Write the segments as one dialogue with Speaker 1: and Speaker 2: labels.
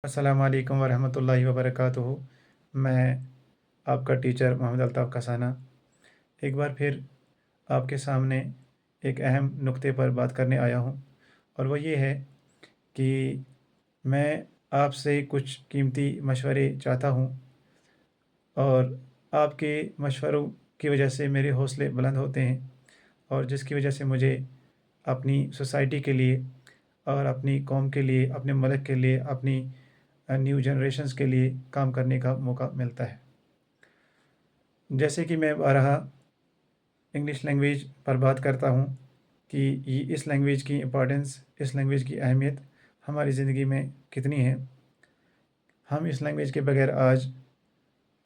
Speaker 1: अस्सलाम वालेकुम वरहमतुल्लाहि वबरकातुहू। मैं आपका टीचर मोहम्मद अल्ताफ़ कसाना एक बार फिर आपके सामने एक अहम नुक्ते पर बात करने आया हूँ, और वो ये है कि मैं आपसे कुछ कीमती मशवरे चाहता हूँ, और आपके मशवरों की वजह से मेरे हौसले बुलंद होते हैं, और जिसकी वजह से मुझे अपनी सोसाइटी के लिए और अपनी कौम के लिए, अपने मुल्क के लिए, अपनी न्यू जनरेशन्स के लिए काम करने का मौका मिलता है। जैसे कि मैं बारहा इंग्लिश लैंग्वेज पर बात करता हूँ कि ये इस लैंग्वेज की इम्पॉर्टेंस, इस लैंग्वेज की अहमियत हमारी ज़िंदगी में कितनी है। हम इस लैंग्वेज के बगैर आज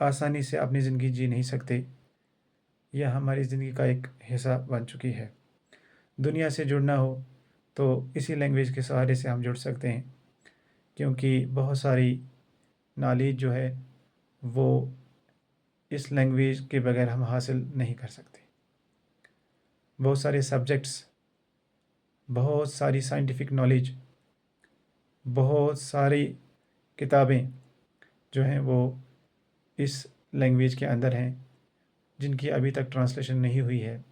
Speaker 1: आसानी से अपनी ज़िंदगी जी नहीं सकते। यह हमारी ज़िंदगी का एक हिस्सा बन चुकी है। दुनिया से जुड़ना हो तो इसी लैंग्वेज के सहारे से हम जुड़ सकते हैं, क्योंकि बहुत सारी नॉलेज जो है वो इस लैंग्वेज के बगैर हम हासिल नहीं कर सकते। बहुत सारे सब्जेक्ट्स, बहुत सारी साइंटिफिक नॉलेज, बहुत सारी किताबें जो हैं वो इस लैंग्वेज के अंदर हैं, जिनकी अभी तक ट्रांसलेशन नहीं हुई है,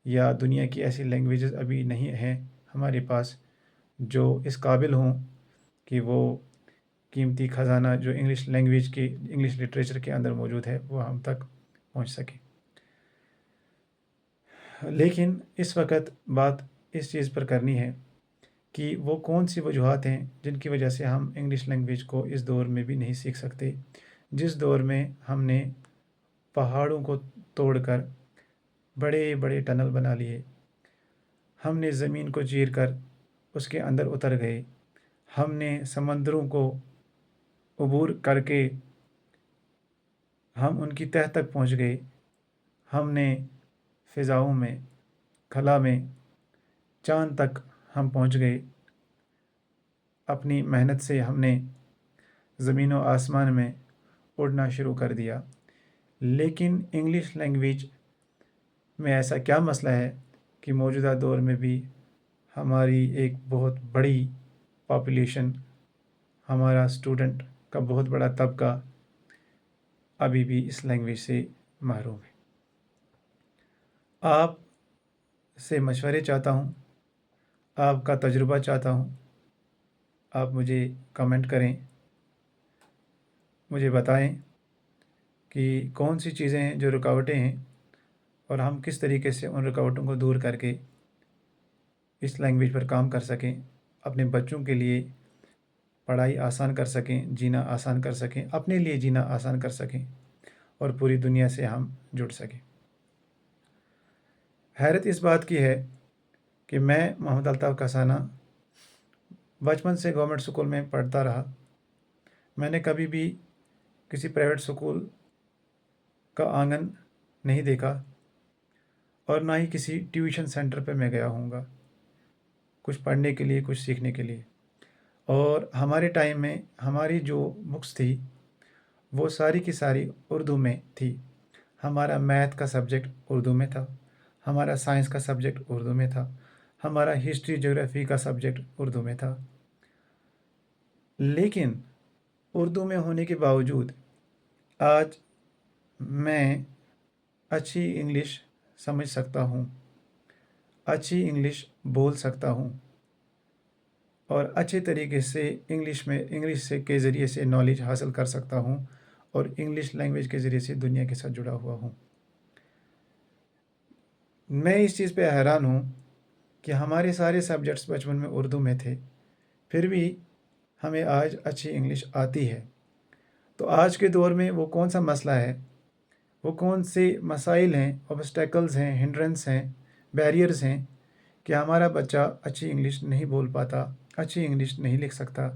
Speaker 1: या दुनिया की ऐसी लैंग्वेजेस अभी नहीं हैं हमारे पास जो इस काबिल हों कि वो कीमती ख़जाना जो इंग्लिश लैंग्वेज की, इंग्लिश लिटरेचर के अंदर मौजूद है, वो हम तक पहुंच सके। लेकिन इस वक्त बात इस चीज़ पर करनी है कि वो कौन सी वजूहात हैं जिनकी वजह से हम इंग्लिश लैंग्वेज को इस दौर में भी नहीं सीख सकते, जिस दौर में हमने पहाड़ों को तोड़कर बड़े बड़े टनल बना लिए, हमने ज़मीन को चीर कर उसके अंदर उतर गए, हमने समंदरों को अबूर करके हम उनकी तह तक पहुंच गए, हमने फ़िज़ाओं में, खला में, चाँद तक हम पहुंच गए। अपनी मेहनत से हमने ज़मीन व आसमान में उड़ना शुरू कर दिया। लेकिन इंग्लिश लैंग्वेज में ऐसा क्या मसला है कि मौजूदा दौर में भी हमारी एक बहुत बड़ी पॉपुलेशन, हमारा स्टूडेंट का बहुत बड़ा तबका अभी भी इस लैंग्वेज से महरूम है। आप से मशवरे चाहता हूँ, आपका तजुर्बा चाहता हूँ। आप मुझे कमेंट करें, मुझे बताएं कि कौन सी चीज़ें हैं जो रुकावटें हैं, और हम किस तरीके से उन रुकावटों को दूर करके इस लैंग्वेज पर काम कर सकें, अपने बच्चों के लिए पढ़ाई आसान कर सकें, जीना आसान कर सकें, अपने लिए जीना आसान कर सकें, और पूरी दुनिया से हम जुड़ सकें। हैरत इस बात की है कि मैं मोहम्मद अल्ताफ़ कसाना बचपन से गवर्नमेंट स्कूल में पढ़ता रहा। मैंने कभी भी किसी प्राइवेट स्कूल का आंगन नहीं देखा, और ना ही किसी ट्यूशन सेंटर पे मैं गया हूँगा कुछ पढ़ने के लिए, कुछ सीखने के लिए। और हमारे टाइम में हमारी जो बुक्स थी वो सारी की सारी उर्दू में थी। हमारा मैथ का सब्जेक्ट उर्दू में था, हमारा साइंस का सब्जेक्ट उर्दू में था, हमारा हिस्ट्री ज्योग्राफी का सब्जेक्ट उर्दू में था। लेकिन उर्दू में होने के बावजूद आज मैं अच्छी इंग्लिश समझ सकता हूँ, अच्छी इंग्लिश बोल सकता हूँ, और अच्छे तरीके से इंग्लिश से के ज़रिए से नॉलेज हासिल कर सकता हूँ, और इंग्लिश लैंग्वेज के ज़रिए से दुनिया के साथ जुड़ा हुआ हूँ। मैं इस चीज़ पे हैरान हूँ कि हमारे सारे सब्जेक्ट्स बचपन में उर्दू में थे, फिर भी हमें आज अच्छी इंग्लिश आती है। तो आज के दौर में वो कौन सा मसला है, वो कौन से मसाइल हैं, ऑब्स्टेकल्स हैं, हिंड्रेंस हैं, बैरियर्स हैं कि हमारा बच्चा अच्छी इंग्लिश नहीं बोल पाता, अच्छी इंग्लिश नहीं लिख सकता,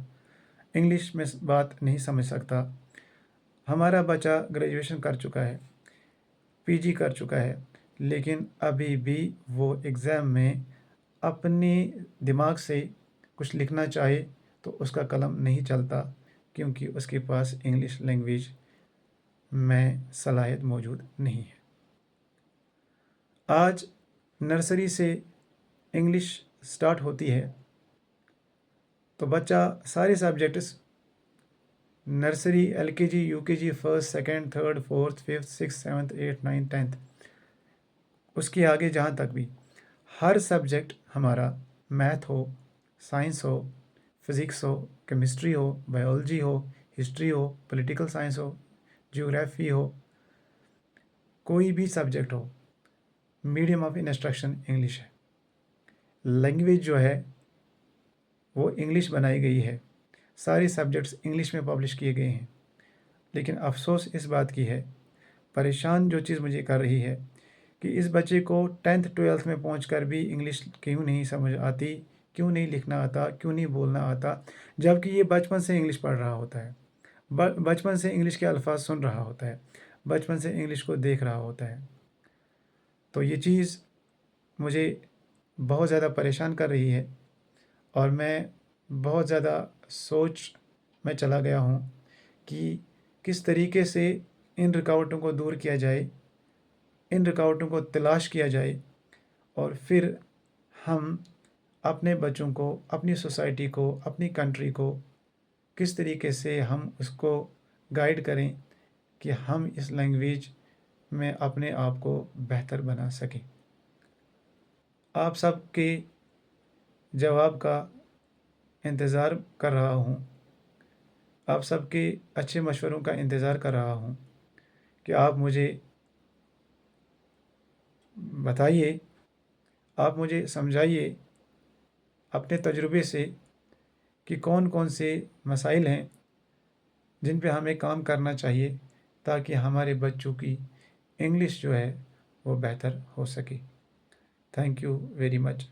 Speaker 1: इंग्लिश में बात नहीं समझ सकता। हमारा बच्चा ग्रेजुएशन कर चुका है, पीजी कर चुका है, लेकिन अभी भी वो एग्ज़ाम में अपने दिमाग से कुछ लिखना चाहे तो उसका कलम नहीं चलता, क्योंकि उसके पास इंग्लिश लैंग्वेज में सलाहियत मौजूद नहीं है। आज नर्सरी से इंग्लिश स्टार्ट होती है तो बच्चा सारे subjects nursery, LKG, UKG, first, second, third, fourth, fifth, six, seventh, eight, ninth, 10th, उसके आगे जहाँ तक भी हर सब्जेक्ट हमारा, मैथ हो, साइंस हो, फिज़िक्स हो, केमिस्ट्री हो, बायोलॉजी हो, हिस्ट्री हो, पॉलिटिकल साइंस हो, ज्योग्राफी हो, कोई भी सब्जेक्ट हो, मीडियम ऑफ इंस्ट्रक्शन इंग्लिश है। लैंग्वेज जो है वो इंग्लिश बनाई गई है, सारे सब्जेक्ट्स इंग्लिश में पब्लिश किए गए हैं। लेकिन अफसोस इस बात की है, परेशान जो चीज़ मुझे कर रही है कि इस बच्चे को 10th 12th में पहुंचकर भी इंग्लिश क्यों नहीं समझ आती, क्यों नहीं लिखना आता, क्यों नहीं बोलना आता, जबकि ये बचपन से इंग्लिश पढ़ रहा होता है, बचपन से इंग्लिश के अल्फाज सुन रहा होता है, बचपन से इंग्लिश को देख रहा होता है। तो ये चीज़ मुझे बहुत ज़्यादा परेशान कर रही है और मैं बहुत ज़्यादा सोच में चला गया हूँ कि किस तरीके से इन रुकावटों को दूर किया जाए, इन रुकावटों को तलाश किया जाए और फिर हम अपने बच्चों को, अपनी सोसाइटी को, अपनी कंट्री को किस तरीके से हम उसको गाइड करें कि हम इस लैंग्वेज में अपने आप को बेहतर बना सकें। आप सबके जवाब का इंतज़ार कर रहा हूँ, आप सबके अच्छे मशवरों का इंतज़ार कर रहा हूँ कि आप मुझे बताइए, आप मुझे समझाइए अपने तजुर्बे से कि कौन कौन से मसाइल हैं जिन पे हमें काम करना चाहिए ताकि हमारे बच्चों की इंग्लिश जो है वो बेहतर हो सके। Thank you very much.